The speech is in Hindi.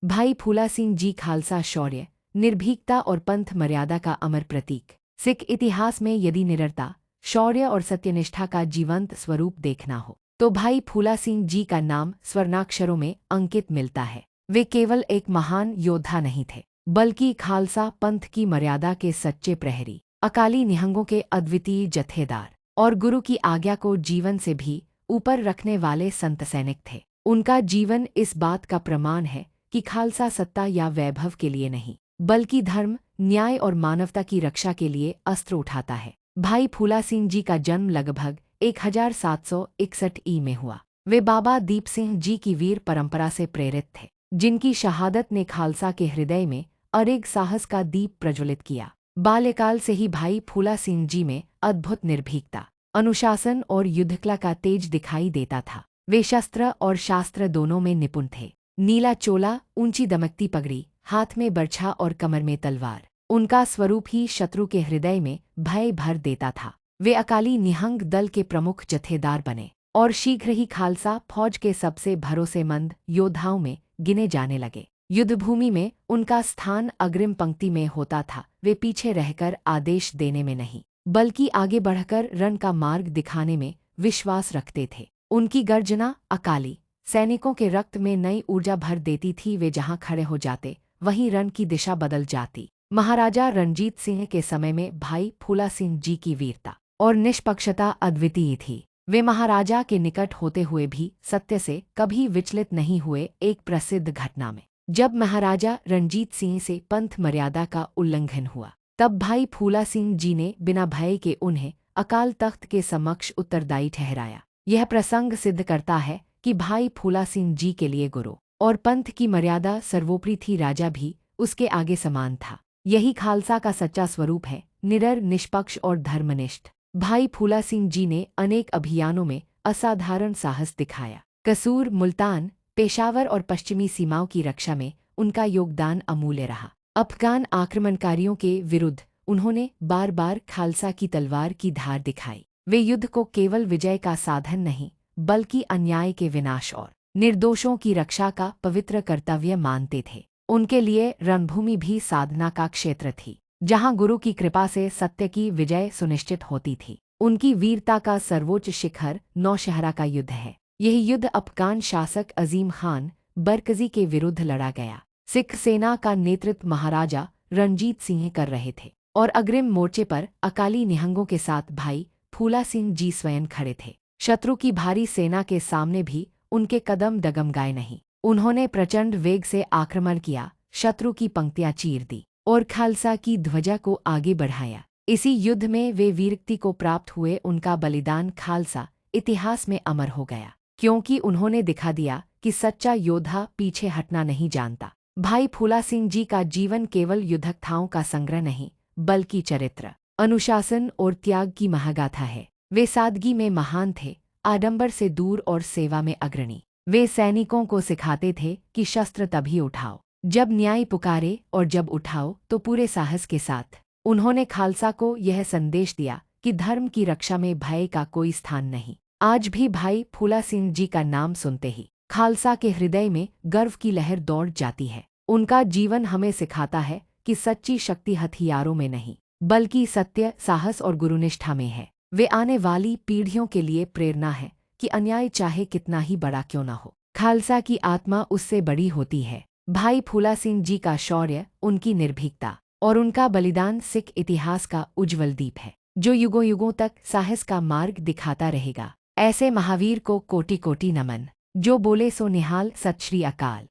भाई फूला सिंह जी खालसा शौर्य, निर्भीकता और पंथ मर्यादा का अमर प्रतीक। सिख इतिहास में यदि निडरता, शौर्य और सत्यनिष्ठा का जीवंत स्वरूप देखना हो तो भाई फूला सिंह जी का नाम स्वर्णाक्षरों में अंकित मिलता है। वे केवल एक महान योद्धा नहीं थे, बल्कि खालसा पंथ की मर्यादा के सच्चे प्रहरी, अकाली निहंगों के अद्वितीय जत्थेदार और गुरु की आज्ञा को जीवन से भी ऊपर रखने वाले संत सैनिक थे। उनका जीवन इस बात का प्रमाण है कि खालसा सत्ता या वैभव के लिए नहीं, बल्कि धर्म, न्याय और मानवता की रक्षा के लिए अस्त्र उठाता है। भाई फूला सिंह जी का जन्म लगभग 1761 में हुआ। वे बाबा दीप सिंह जी की वीर परंपरा से प्रेरित थे, जिनकी शहादत ने खालसा के हृदय में अरेग साहस का दीप प्रज्वलित किया। बाल्यकाल से ही भाई फूला सिंह जी में अद्भुत निर्भीकता, अनुशासन और युद्धकला का तेज दिखाई देता था। वे शस्त्र और शास्त्र दोनों में निपुण थे। नीला चोला, ऊंची दमकती पगड़ी, हाथ में बर्छा और कमर में तलवार, उनका स्वरूप ही शत्रु के हृदय में भय भर देता था। वे अकाली निहंग दल के प्रमुख जत्थेदार बने और शीघ्र ही खालसा फौज के सबसे भरोसेमंद योद्धाओं में गिने जाने लगे। युद्धभूमि में उनका स्थान अग्रिम पंक्ति में होता था। वे पीछे रहकर आदेश देने में नहीं, बल्कि आगे बढ़कर रण का मार्ग दिखाने में विश्वास रखते थे। उनकी गर्जना अकाली सैनिकों के रक्त में नई ऊर्जा भर देती थी। वे जहां खड़े हो जाते, वहीं रण की दिशा बदल जाती। महाराजा रणजीत सिंह के समय में भाई फूला सिंह जी की वीरता और निष्पक्षता अद्वितीय थी। वे महाराजा के निकट होते हुए भी सत्य से कभी विचलित नहीं हुए। एक प्रसिद्ध घटना में जब महाराजा रणजीत सिंह से पंथ मर्यादा का उल्लंघन हुआ, तब भाई फूला सिंह जी ने बिना भय के उन्हें अकाल तख्त के समक्ष उत्तरदायी ठहराया। यह प्रसंग सिद्ध करता है कि भाई फूला सिंह जी के लिए गुरु और पंथ की मर्यादा सर्वोपरि थी। राजा भी उसके आगे समान था। यही खालसा का सच्चा स्वरूप है, निडर, निष्पक्ष और धर्मनिष्ठ। भाई फूला सिंह जी ने अनेक अभियानों में असाधारण साहस दिखाया। कसूर, मुल्तान, पेशावर और पश्चिमी सीमाओं की रक्षा में उनका योगदान अमूल्य रहा। अफगान आक्रमणकारियों के विरुद्ध उन्होंने बार बार खालसा की तलवार की धार दिखाई। वे युद्ध को केवल विजय का साधन नहीं, बल्कि अन्याय के विनाश और निर्दोषों की रक्षा का पवित्र कर्तव्य मानते थे। उनके लिए रणभूमि भी साधना का क्षेत्र थी, जहां गुरु की कृपा से सत्य की विजय सुनिश्चित होती थी। उनकी वीरता का सर्वोच्च शिखर नौशहरा का युद्ध है। यह युद्ध अफगान शासक अजीम खान बरकजी के विरुद्ध लड़ा गया। सिख सेना का नेतृत्व महाराजा रणजीत सिंह कर रहे थे और अग्रिम मोर्चे पर अकाली निहंगों के साथ भाई फूला सिंह जी स्वयं खड़े थे। शत्रु की भारी सेना के सामने भी उनके कदम डगमगाए नहीं। उन्होंने प्रचंड वेग से आक्रमण किया, शत्रु की पंक्तियां चीर दी और खालसा की ध्वजा को आगे बढ़ाया। इसी युद्ध में वे वीरगति को प्राप्त हुए। उनका बलिदान खालसा इतिहास में अमर हो गया, क्योंकि उन्होंने दिखा दिया कि सच्चा योद्धा पीछे हटना नहीं जानता। भाई फूला सिंह जी का जीवन केवल युद्धकथाओं का संग्रह नहीं, बल्कि चरित्र, अनुशासन और त्याग की महागाथा है। वे सादगी में महान थे, आडंबर से दूर और सेवा में अग्रणी। वे सैनिकों को सिखाते थे कि शस्त्र तभी उठाओ जब न्याय पुकारे, और जब उठाओ तो पूरे साहस के साथ। उन्होंने खालसा को यह संदेश दिया कि धर्म की रक्षा में भय का कोई स्थान नहीं। आज भी भाई फूला सिंह जी का नाम सुनते ही खालसा के हृदय में गर्व की लहर दौड़ जाती है। उनका जीवन हमें सिखाता है कि सच्ची शक्ति हथियारों में नहीं, बल्कि सत्य, साहस और गुरुनिष्ठा में है। वे आने वाली पीढ़ियों के लिए प्रेरणा है कि अन्याय चाहे कितना ही बड़ा क्यों न हो, खालसा की आत्मा उससे बड़ी होती है। भाई फूला सिंह जी का शौर्य, उनकी निर्भीकता और उनका बलिदान सिख इतिहास का उज्ज्वल दीप है, जो युगों युगों तक साहस का मार्ग दिखाता रहेगा। ऐसे महावीर को कोटि कोटि नमन। जो बोले सो निहाल। सत श्री अकाल।